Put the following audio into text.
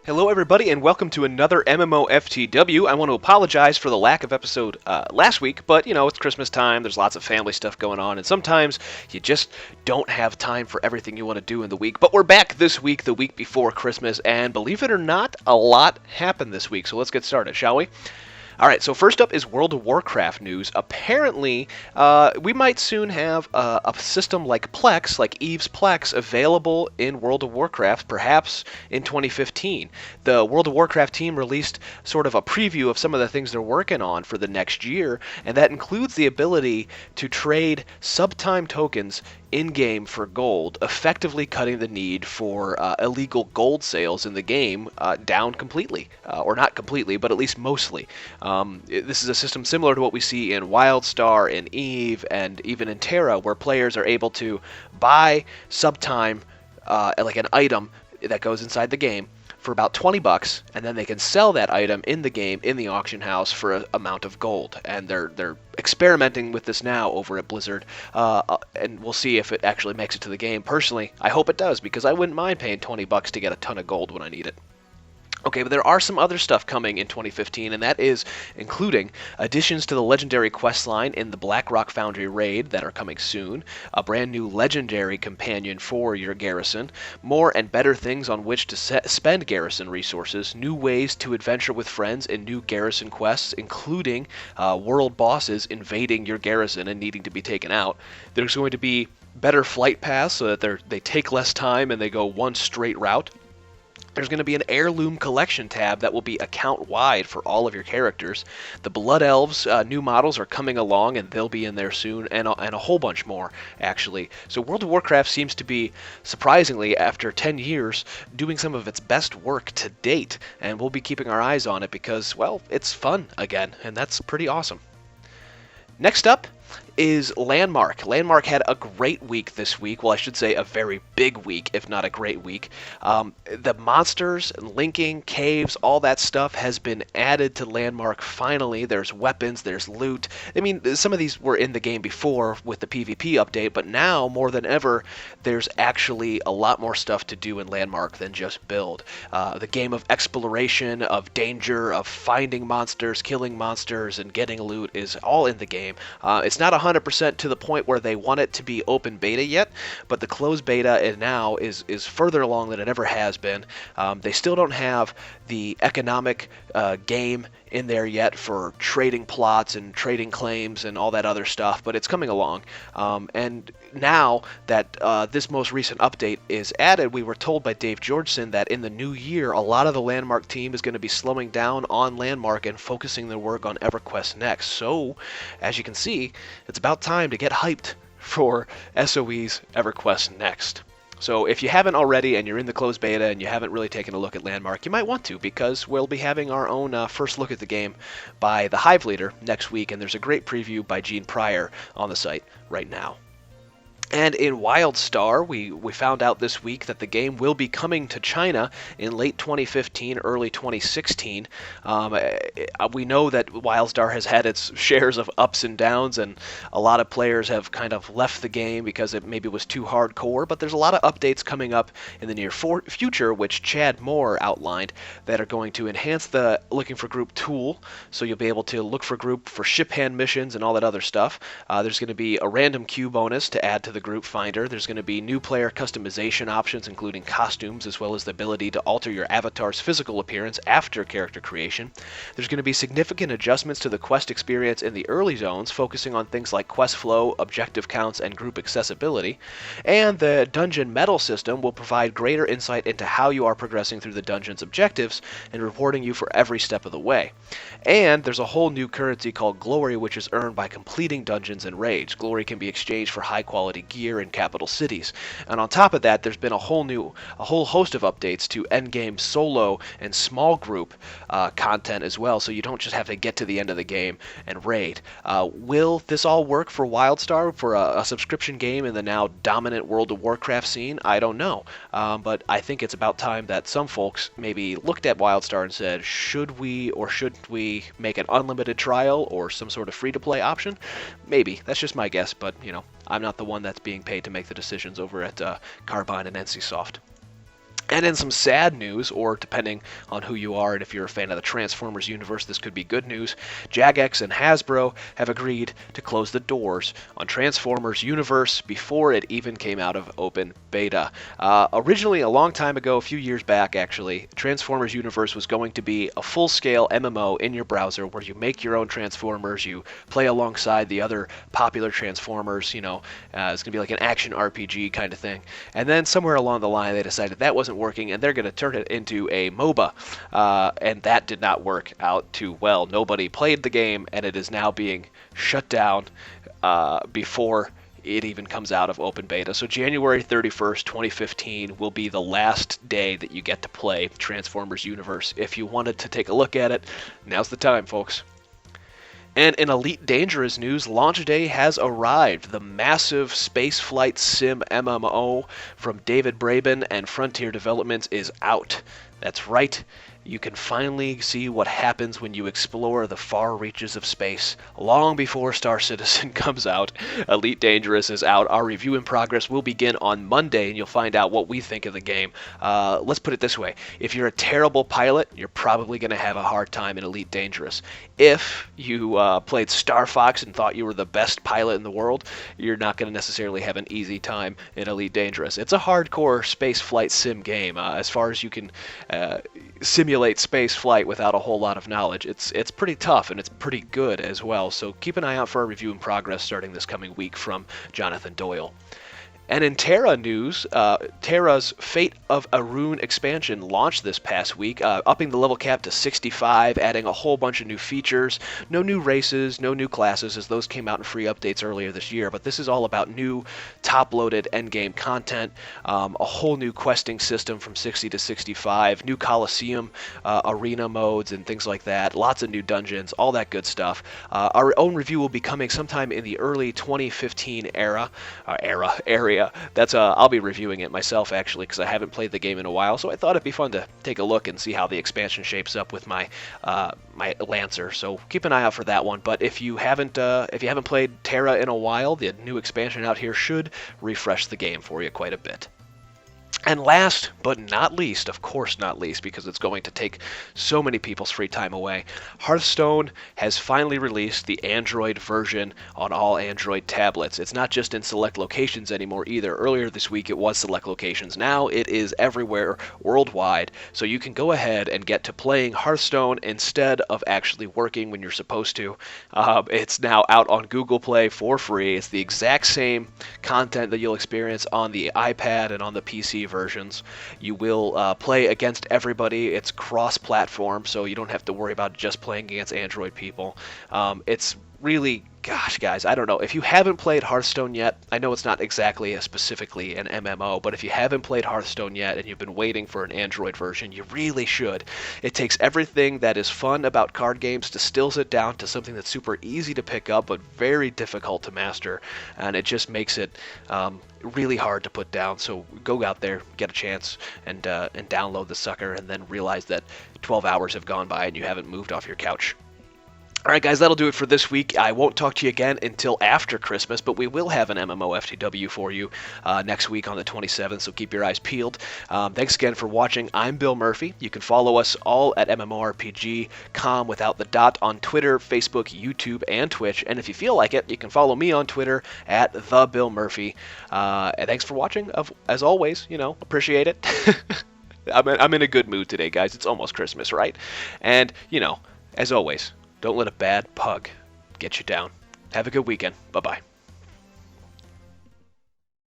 Hello everybody and welcome to another MMOFTW. I want to apologize for the lack of episode last week, but it's Christmas time, there's lots of family stuff going on, and sometimes you just don't have time for everything you want to do in the week. But we're back this week, the week before Christmas, and believe it or not, a lot happened this week, so let's get started, shall we? Alright, so first up is World of Warcraft news. Apparently, we might soon have a system like Plex, like Eve's Plex, available in World of Warcraft, perhaps in 2015. The World of Warcraft team released sort of a preview of some of the things they're working on for the next year, and that includes the ability to trade subtime tokens in-game for gold, effectively cutting the need for illegal gold sales in the game down completely. Or not completely, but at least mostly. This is a system similar to what we see in WildStar, in Eve, and even in TERA, where players are able to buy subtime, like an item that goes inside the game, for about $20, and then they can sell that item in the game in the auction house for an amount of gold. And they're experimenting with this now over at Blizzard, and we'll see if it actually makes it to the game. Personally, I hope it does, because I wouldn't mind paying $20 to get a ton of gold when I need it. Okay, but there are some other stuff coming in 2015, and that is including additions to the legendary questline in the Blackrock Foundry raid that are coming soon, a brand new legendary companion for your garrison, more and better things on which to spend garrison resources, new ways to adventure with friends in new garrison quests, including world bosses invading your garrison and needing to be taken out. There's going to be better flight paths so that they take less time and they go one straight route. There's going to be an heirloom collection tab that will be account-wide for all of your characters. The Blood Elves new models are coming along, and they'll be in there soon, and a whole bunch more, actually. So World of Warcraft seems to be, surprisingly, after 10 years, doing some of its best work to date, and we'll be keeping our eyes on it because, well, it's fun again, and that's pretty awesome. Next up is Landmark. Landmark had a great week this week. Well, I should say a very big week, if not a great week. The monsters, linking, caves, all that stuff has been added to Landmark finally. There's weapons, there's loot. I mean, some of these were in the game before with the PvP update, but now, more than ever, there's actually a lot more stuff to do in Landmark than just build. The game of exploration, of danger, of finding monsters, killing monsters, and getting loot is all in the game. It's not 100% to the point where they want it to be open beta yet, but the closed beta now is further along than it ever has been. They still don't have the economic game in there yet for trading plots and trading claims and all that other stuff, but it's coming along. And now that this most recent update is added, we were told by Dave Georgeson that in the new year, a lot of the Landmark team is going to be slowing down on Landmark and focusing their work on EverQuest Next. So, as you can see, it's about time to get hyped for SOE's EverQuest Next. So if you haven't already and you're in the closed beta and you haven't really taken a look at Landmark, you might want to, because we'll be having our own first look at the game by the Hive Leader next week, and there's a great preview by Gene Pryor on the site right now. And in WildStar, we found out this week that the game will be coming to China in late 2015, early 2016. We know that WildStar has had its shares of ups and downs, and a lot of players have kind of left the game because it maybe was too hardcore, but there's a lot of updates coming up in the near future, which Chad Moore outlined, that are going to enhance the Looking for Group tool, so you'll be able to look for group for ship hand missions and all that other stuff. There's going to be a random queue bonus to add to the group finder. There's going to be new player customization options, including costumes, as well as the ability to alter your avatar's physical appearance after character creation. There's going to be significant adjustments to the quest experience in the early zones, focusing on things like quest flow, objective counts, and group accessibility. And the dungeon medal system will provide greater insight into how you are progressing through the dungeon's objectives and rewarding you for every step of the way. And there's a whole new currency called Glory, which is earned by completing dungeons and raids. Glory can be exchanged for high-quality gear in capital cities. And on top of that, there's been a whole host of updates to endgame solo and small group content as well, so you don't just have to get to the end of the game and raid. Will this all work for WildStar, for a subscription game in the now dominant World of Warcraft scene? I don't know. But I think it's about time that some folks maybe looked at WildStar and said, should we or shouldn't we make an unlimited trial or some sort of free-to-play option? Maybe. That's just my guess, but, I'm not the one that's being paid to make the decisions over at Carbine and NCSoft. And in some sad news, or depending on who you are and if you're a fan of the Transformers universe, this could be good news. Jagex and Hasbro have agreed to close the doors on Transformers Universe before it even came out of open beta. Originally, a long time ago, a few years back actually, Transformers Universe was going to be a full-scale MMO in your browser where you make your own Transformers, you play alongside the other popular Transformers, it's going to be like an action RPG kind of thing. And then somewhere along the line, they decided that wasn't working, and they're going to turn it into a MOBA, and that did not work out too well. Nobody played the game, and it is now being shut down before it even comes out of open beta. So January 31st, 2015 will be the last day that you get to play Transformers Universe. If you wanted to take a look at it, now's the time, folks. And in Elite Dangerous news, launch day has arrived. The massive spaceflight sim MMO from David Braben and Frontier Developments is out. That's right. You can finally see what happens when you explore the far reaches of space. Long before Star Citizen comes out, Elite Dangerous is out. Our review in progress will begin on Monday, and you'll find out what we think of the game. Let's put it this way. If you're a terrible pilot, you're probably going to have a hard time in Elite Dangerous. If you played Star Fox and thought you were the best pilot in the world, you're not going to necessarily have an easy time in Elite Dangerous. It's a hardcore space flight sim game. As far as you can simulate space flight without a whole lot of knowledge. It's pretty tough, and it's pretty good as well, so keep an eye out for our review in progress starting this coming week from Jonathan Doyle. And in TERA news, TERA's Fate of Arun expansion launched this past week, upping the level cap to 65, adding a whole bunch of new features. No new races, no new classes, as those came out in free updates earlier this year, but this is all about new top-loaded endgame content, a whole new questing system from 60 to 65, new Coliseum arena modes and things like that, lots of new dungeons, all that good stuff. Our own review will be coming sometime in the early 2015 area. That's I'll be reviewing it myself actually because I haven't played the game in a while, so I thought it'd be fun to take a look and see how the expansion shapes up with my my Lancer. So keep an eye out for that one. But if you haven't played TERA in a while, the new expansion out here should refresh the game for you quite a bit. And last but not least, of course not least, because it's going to take so many people's free time away, Hearthstone has finally released the Android version on all Android tablets. It's not just in select locations anymore either. Earlier this week it was select locations. Now it is everywhere worldwide, so you can go ahead and get to playing Hearthstone instead of actually working when you're supposed to. It's now out on Google Play for free. It's the exact same content that you'll experience on the iPad and on the PC versions. You will play against everybody. It's cross-platform, so you don't have to worry about just playing against Android people. It's really, gosh, guys, I don't know. If you haven't played Hearthstone yet, I know it's not exactly specifically an MMO, but if you haven't played Hearthstone yet and you've been waiting for an Android version, you really should. It takes everything that is fun about card games, distills it down to something that's super easy to pick up but very difficult to master, and it just makes it really hard to put down. So go out there, get a chance, and download the sucker, and then realize that 12 hours have gone by and you haven't moved off your couch. Alright guys, that'll do it for this week. I won't talk to you again until after Christmas, but we will have an MMOFTW for you next week on the 27th, so keep your eyes peeled. Thanks again for watching. I'm Bill Murphy. You can follow us all at MMORPG.com without the dot on Twitter, Facebook, YouTube, and Twitch. And if you feel like it, you can follow me on Twitter at TheBillMurphy. And thanks for watching. As always, appreciate it. I'm in a good mood today, guys. It's almost Christmas, right? And, as always, don't let a bad pug get you down. Have a good weekend. Bye-bye.